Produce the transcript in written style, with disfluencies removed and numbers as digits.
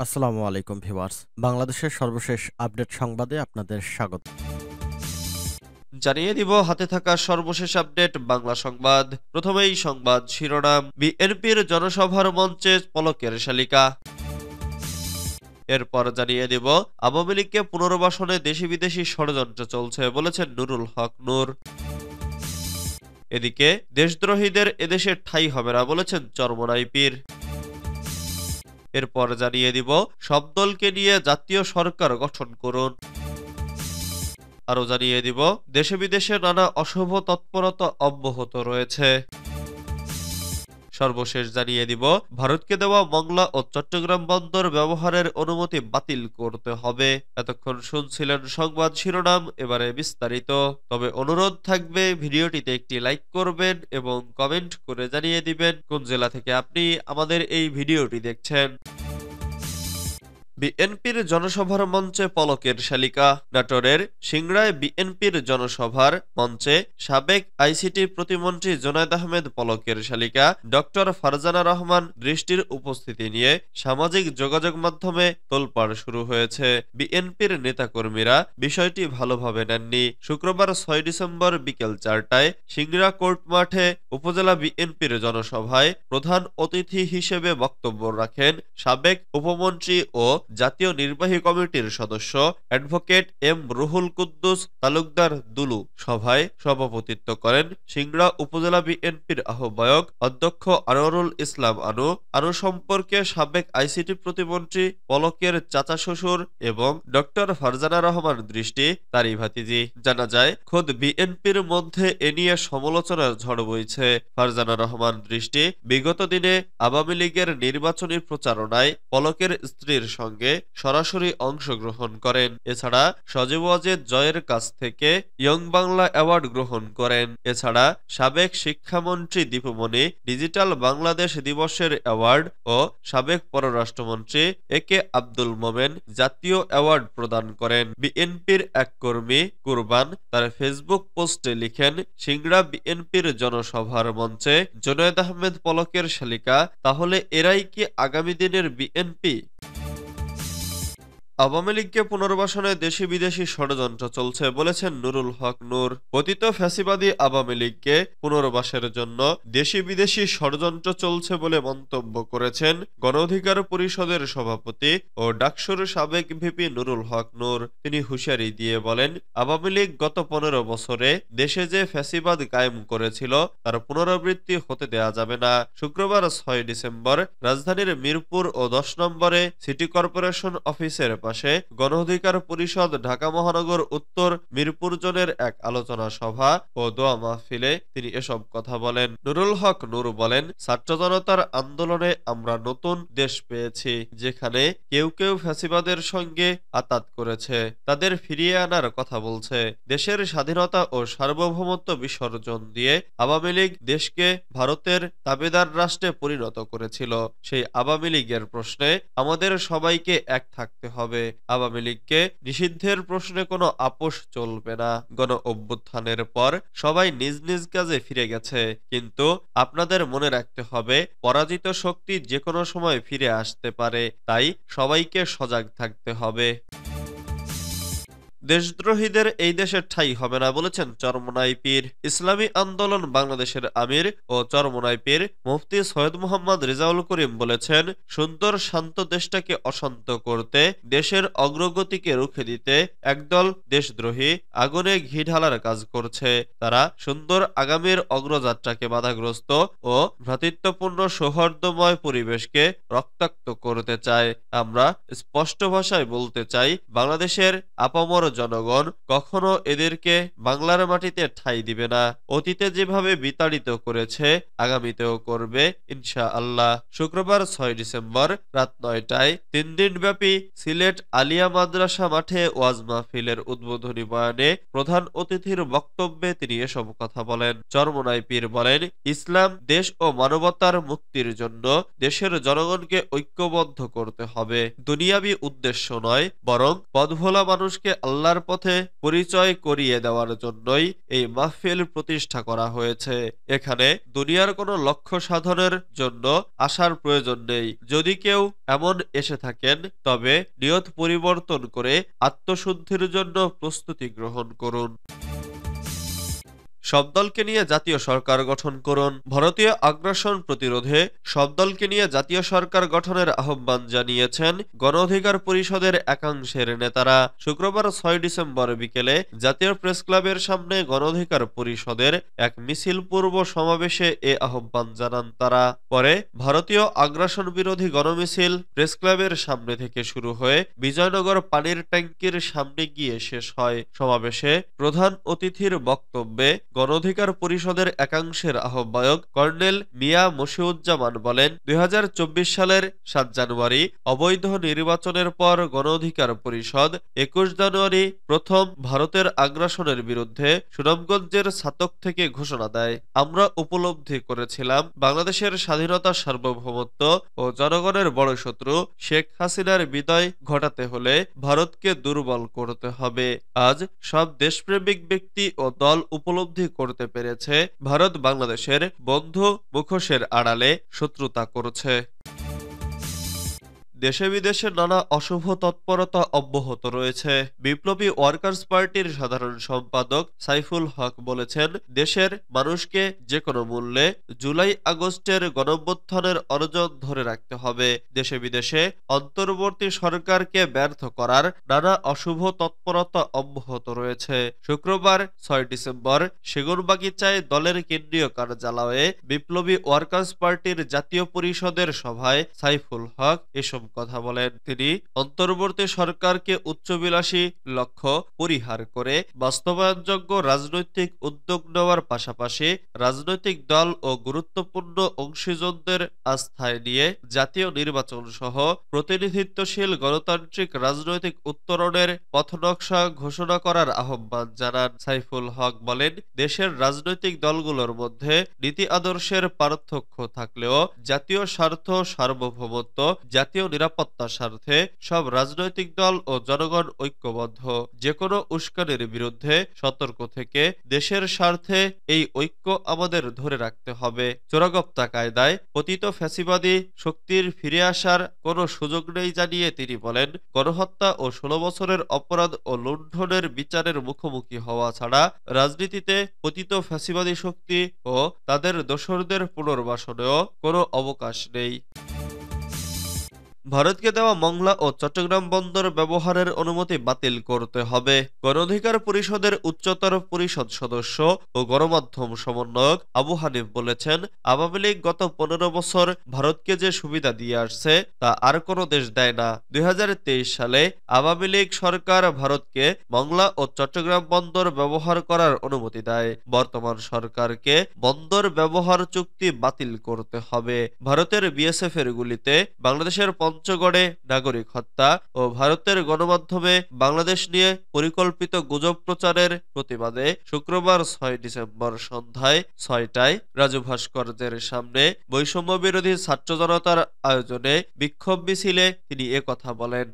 আসসালামু আলাইকুম ভিউয়ার্স। বাংলাদেশের সর্বশেষ আপডেট সংবাদে আপনাদের স্বাগত। জানিয়ে দিব হাতে থাকা সর্বশেষ আপডেট বাংলা সংবাদ। প্রথমেই সংবাদ শিরোনাম, বিএনপির জনসভার মঞ্চে পলকের শালিকা। এরপর জানিয়ে দিব আওয়ামী লীগকে পুনর্বাসনে দেশি বিদেশি ষড়যন্ত্র চলছে বলেছেন নুরুল হক নূর। এদিকে দেশদ্রোহীদের এদেশে ঠাঁই হবে না বলেছেন চরমোনাই পীর। এরপর জানিয়ে দিব সব দলকে নিয়ে জাতীয় সরকার গঠন করুন। আরো জানিয়ে দিব দেশে বিদেশে নানা অশুভ তৎপরতা অব্যাহত রয়েছে। সর্বশেষ জানিয়ে দিব ভারতকে দেওয়া মংলা ও চট্টগ্রাম বন্দর ব্যবহারের অনুমতি বাতিল করতে হবে। এতক্ষণ শুনছিলেন সংবাদ শিরোনাম, এবারে বিস্তারিত। তবে অনুরোধ থাকবে ভিডিওটিতে একটি লাইক করবেন এবং কমেন্ট করে জানিয়ে দিবেন কোন জেলা থেকে আপনি আমাদের এই ভিডিওটি দেখছেন। বিএনপির জনসভার মঞ্চে পলকের শালিকা। নাটোরের সিংড়ায় বিএনপির জনসভার মঞ্চে সাবেক আইসিটি প্রতিমন্ত্রী জুনায়েদ আহমেদ পলকের শালিকা ডক্টর ফারজানা রহমান দৃষ্টির উপস্থিতি নিয়ে সামাজিক যোগাযোগ মাধ্যমে তোলপাড় শুরু হয়েছে। বিএনপির নেতাকর্মীরা বিষয়টি ভালোভাবে নেননি। শুক্রবার ৬ ডিসেম্বর বিকেল ৪টায় সিংড়া কোর্ট মাঠে উপজেলা বিএনপির জনসভায় প্রধান অতিথি হিসেবে বক্তব্য রাখেন সাবেক উপমন্ত্রী ও জাতীয় নির্বাহী কমিটির সদস্য অ্যাডভোকেট এম রুহুল কুদ্দুস তালুকদার দুলু। সভায় সভাপতিত্ব করেন সিংড়া উপজেলা বিএনপির আহ্বায়ক অধ্যক্ষ আনোয়ারুল ইসলাম আনু সম্পর্কে সাবেক আইসিটি প্রতিমন্ত্রী পলকের চাচা শ্বশুর এবং ডক্টর ফারজানা রহমান দৃষ্টি তারই ভাতিজি। জানা যায় খোদ বিএনপির মধ্যে এ নিয়ে সমালোচনার ঝড় বইছে। ফারজানা রহমান দৃষ্টি বিগত দিনে আওয়ামী লীগের নির্বাচনী প্রচারণায় পলকের স্ত্রীর সঙ্গে সরাসরি অংশগ্রহণ করেন। এছাড়া সজীব ওয়াজেদ জয়ের কাছ থেকে ইয়ং বাংলা অ্যাওয়ার্ড গ্রহণ করেন। এছাড়া সাবেক শিক্ষামন্ত্রী দীপুমণি ডিজিটাল বাংলাদেশ দিবসের অ্যাওয়ার্ড ও সাবেক পররাষ্ট্রমন্ত্রী এ কে আব্দুল মোমেন জাতীয় অ্যাওয়ার্ড প্রদান করেন। বিএনপির এক কর্মী কুরবান তার ফেসবুক পোস্টে লিখেন, সিংড়া বিএনপির জনসভার মঞ্চে জুনায়েদ আহমেদ পলকের শালিকা, তাহলে এরাই কি আগামী দিনের বিএনপি? আওয়ামী লীগকে পুনর্বাসনে দেশি বিদেশি ষড়যন্ত্র চলছে বলেছেন নুরুল হক নূর। পতিত ফ্যাসিবাদী আওয়ামী লীগকে পুনর্বাসনের জন্য দেশি বিদেশি ষড়যন্ত্র চলছে বলে মন্তব্য করেছেন গণ অধিকার পরিষদের সভাপতি ও ডাকসুর সাবেক ভিপি নুরুল হক নূর। তিনি হুঁশিয়ারি দিয়ে বলেন, আওয়ামী লীগ গত ১৫ বছরে দেশে যে ফ্যাসিবাদ কায়েম করেছিল তার পুনরাবৃত্তি হতে দেয়া যাবে না। শুক্রবার ৬ ডিসেম্বর রাজধানীর মিরপুর ও ১০ নম্বরে সিটি কর্পোরেশন অফিসের পাশে গণ অধিকার পরিষদ ঢাকা মহানগর উত্তর মিরপুর জোনের এক আলোচনা সভা ও দোয়া মাহফিলে তিনি এসব কথা বলেন। নুরুল হক নূর বলেন, ছাত্র জনতার আন্দোলনে আমরা নতুন দেশ পেয়েছি, যেখানে কেউ কেউ ফ্যাসিবাদের সঙ্গে আতাত করেছে, তাদের ফিরিয়ে আনার কথা বলছে। দেশের স্বাধীনতা ও সার্বভৌমত্ব বিসর্জন দিয়ে আওয়ামী লীগ দেশকে ভারতের তাবেদার রাষ্ট্রে পরিণত করেছিল। সেই আওয়ামী লীগের প্রশ্নে আমাদের সবাইকে এক থাকতে হবে। আওয়ামী লীগকে নিষিদ্ধের প্রশ্নে কোনো আপোষ চলবে না। গণ অভ্যুত্থানের পর সবাই নিজ নিজ কাজে ফিরে গেছে, কিন্তু আপনাদের মনে রাখতে হবে পরাজিত শক্তি যে কোনো সময় ফিরে আসতে পারে, তাই সবাইকে সজাগ থাকতে হবে। দেশদ্রোহীদের এই দেশের ঠাঁই হবে না বলেছেন চরমোনাই পীর। ইসলামী আন্দোলন বাংলাদেশের আমির ও চরমোনাই পীর মুফতি সৈয়দ মোহাম্মদ রেজাউল করিম বলেছেন, সুন্দর শান্ত দেশটাকে অশান্ত করতে, দেশের অগ্রগতিকে রুখে দিতে একদল দেশদ্রোহী আগুনে ঘি ঢালার কাজ করছে। তারা সুন্দর আগামীর অগ্রযাত্রাকে বাধাগ্রস্ত ও ভ্রাতৃত্বপূর্ণ সৌহার্দ্যময় পরিবেশকে রক্তাক্ত করতে চায়। আমরা স্পষ্ট ভাষায় বলতে চাই, বাংলাদেশের আপামর জনগণ কখনো এদেরকে বাংলার মাটিতে ঠাঁই দিবে না। অতীতে যেভাবে বিতাড়িত করেছে আগামীতেও করবে ইনশাআল্লাহ। শুক্রবার ৬ ডিসেম্বর রাত ৯টায় ৩ দিনব্যাপী সিলেট আলিয়া মাদ্রাসা মাঠে ওয়াজ মাহফিলের উদ্বোধনী বয়ানে প্রধান অতিথির বক্তব্যে তিনি এসব কথা বলেন। চরমোনাই পীর বলেন, ইসলাম দেশ ও মানবতার মুক্তির জন্য দেশের জনগণকে ঐক্যবদ্ধ করতে হবে। দুনিয়াবি উদ্দেশ্য নয়, বরং পথভোলা মানুষকে আল্লাহ আল্লাহর পথে পরিচয় করিয়ে দেওয়ার জন্যই এই মাহফিল প্রতিষ্ঠা করা হয়েছে। এখানে দুনিয়ার কোনো লক্ষ্য সাধনের জন্য আসার প্রয়োজন নেই। যদি কেউ এমন এসে থাকেন তবে নিয়ত পরিবর্তন করে আত্মশুদ্ধির জন্য প্রস্তুতি গ্রহণ করুন। সব দলকে নিয়ে জাতীয় সরকার গঠন করুন। ভারতীয় আগ্রাসন প্রতিরোধে সব দলকে নিয়ে জাতীয় সরকার গঠনের আহ্বান জানিয়েছেন গণ অধিকার পরিষদের একাংশের নেতারা। শুক্রবার ৬ ডিসেম্বর বিকেলে জাতীয় প্রেস ক্লাবের সামনে গণ অধিকার পরিষদের এক মিছিল পূর্ব সমাবেশে এ আহ্বান জানান তারা। পরে ভারতীয় আগ্রাসন বিরোধী গণমিছিল প্রেস ক্লাবের সামনে থেকে শুরু হয়ে বিজয়নগর পানির ট্যাঙ্কির সামনে গিয়ে শেষ হয়। সমাবেশে প্রধান অতিথির বক্তব্যে গণ অধিকার পরিষদের একাংশের আহ্বায়ক কর্নেল মিয়া মশিউজ্জামান বলেন, ২০২৪ সালের ৭ জানুয়ারি অবৈধ নির্বাচনের পর গণ অধিকার পরিষদ ২১ জানুয়ারি প্রথম ভারতের আগ্রাসনের বিরুদ্ধে সুনামগঞ্জের ছাতক থেকে ঘোষণা দেয়। আমরা উপলব্ধি করেছিলাম বাংলাদেশের স্বাধীনতা, সার্বভৌমত্ব ও জনগণের বড় শত্রু শেখ হাসিনার বিদায় ঘটাতে হলে ভারতকে দুর্বল করতে হবে। আজ সব দেশপ্রেমিক ব্যক্তি ও দল উপলব্ধি করতে পেরেছে ভারত বাংলাদেশের বন্ধু, মুখোশের আড়ালে শত্রুতা করছে। দেশে বিদেশে নানা অশুভ তৎপরতা অব্যাহত রয়েছে। বিপ্লবী ওয়ার্কার্স পার্টির সাধারণ সম্পাদক সাইফুল হক বলেছেন, দেশের মানুষকে যে কোনো মূল্যে জুলাই আগস্টের গণঅভ্যুত্থানের অর্জন ধরে রাখতে হবে। দেশে বিদেশে অন্তর্বর্তী সরকারকে ব্যর্থ করার নানা অশুভ তৎপরতা অব্যাহত রয়েছে। শুক্রবার ৬ ডিসেম্বর সেগুনবাগিচায় দলের কেন্দ্রীয় কার্যালয়ে বিপ্লবী ওয়ার্কার্স পার্টির জাতীয় পরিষদের সভায় সাইফুল হক এসব কথা বলেন। তিনি অন্তর্বর্তী সরকারকে উচ্চবিলাসী লক্ষ্য পরিহার করে বাস্তবায়নযোগ্য রাজনৈতিক উদ্যোগ নেওয়ার পাশাপাশি রাজনৈতিক দল ও গুরুত্বপূর্ণ অংশীজনদের আস্থায় নিয়ে জাতীয় নির্বাচন সহ প্রতিনিধিত্বশীল গণতান্ত্রিক রাজনৈতিক উত্তরণের পথনকশা ঘোষণা করার আহ্বান জানান। সাইফুল হক বলেন, দেশের রাজনৈতিক দলগুলোর মধ্যে নীতি আদর্শের পার্থক্য থাকলেও জাতীয় স্বার্থ, সার্বভৌমত্ব, জাতীয় নিরাপত্তার স্বার্থে সব রাজনৈতিক দল ও জনগণ ঐক্যবদ্ধ। যেকোনো উস্কানির বিরুদ্ধে সতর্ক থেকে দেশের স্বার্থে এই ঐক্য আমাদের ধরে রাখতে হবে। চোরাগোপ্তা কায়দায় পতিত ফ্যাসিবাদী শক্তির ফিরে আসার কোনো সুযোগ নেই জানিয়ে তিনি বলেন, গণহত্যা ও ১৬ বছরের অপরাধ ও লুণ্ঠনের বিচারের মুখোমুখি হওয়া ছাড়া রাজনীতিতে পতিত ফ্যাসিবাদী শক্তি ও তাদের দোসরদের পুনর্বাসনেও কোনো অবকাশ নেই। ভারতকে দেওয়া মংলা ও চট্টগ্রাম বন্দর ব্যবহারের অনুমতি বাতিল করতে হবে। গণ অধিকার পরিষদের উচ্চতর পরিষদ সদস্য ও গণমাধ্যম সমন্বয়ক আবু হানিফ বলেছেন, আওয়ামী লীগ গত ১৫ বছর ভারতকে যে সুবিধা দিয়ে আসছে তা আর কোনো দেশ দেয় না। ২০২৩ সালে আওয়ামী লীগ সরকার ভারতকে মংলা ও চট্টগ্রাম বন্দর ব্যবহার করার অনুমতি দেয়। বর্তমান সরকারকে বন্দর ব্যবহার চুক্তি বাতিল করতে হবে। ভারতের বিএসএফ এর গুলিতে বাংলাদেশের পঞ্চগড়ে নাগরিক হত্যা ও ভারতের গণমাধ্যমে বাংলাদেশ নিয়ে পরিকল্পিত গুজব প্রচারের প্রতিবাদে শুক্রবার ৬ ডিসেম্বর সন্ধ্যায় ৬টায় রাজু ভাস্কর্যের সামনে বৈষম্য বিরোধী ছাত্র জনতার আয়োজনে বিক্ষোভ মিছিলে তিনি একথা বলেন।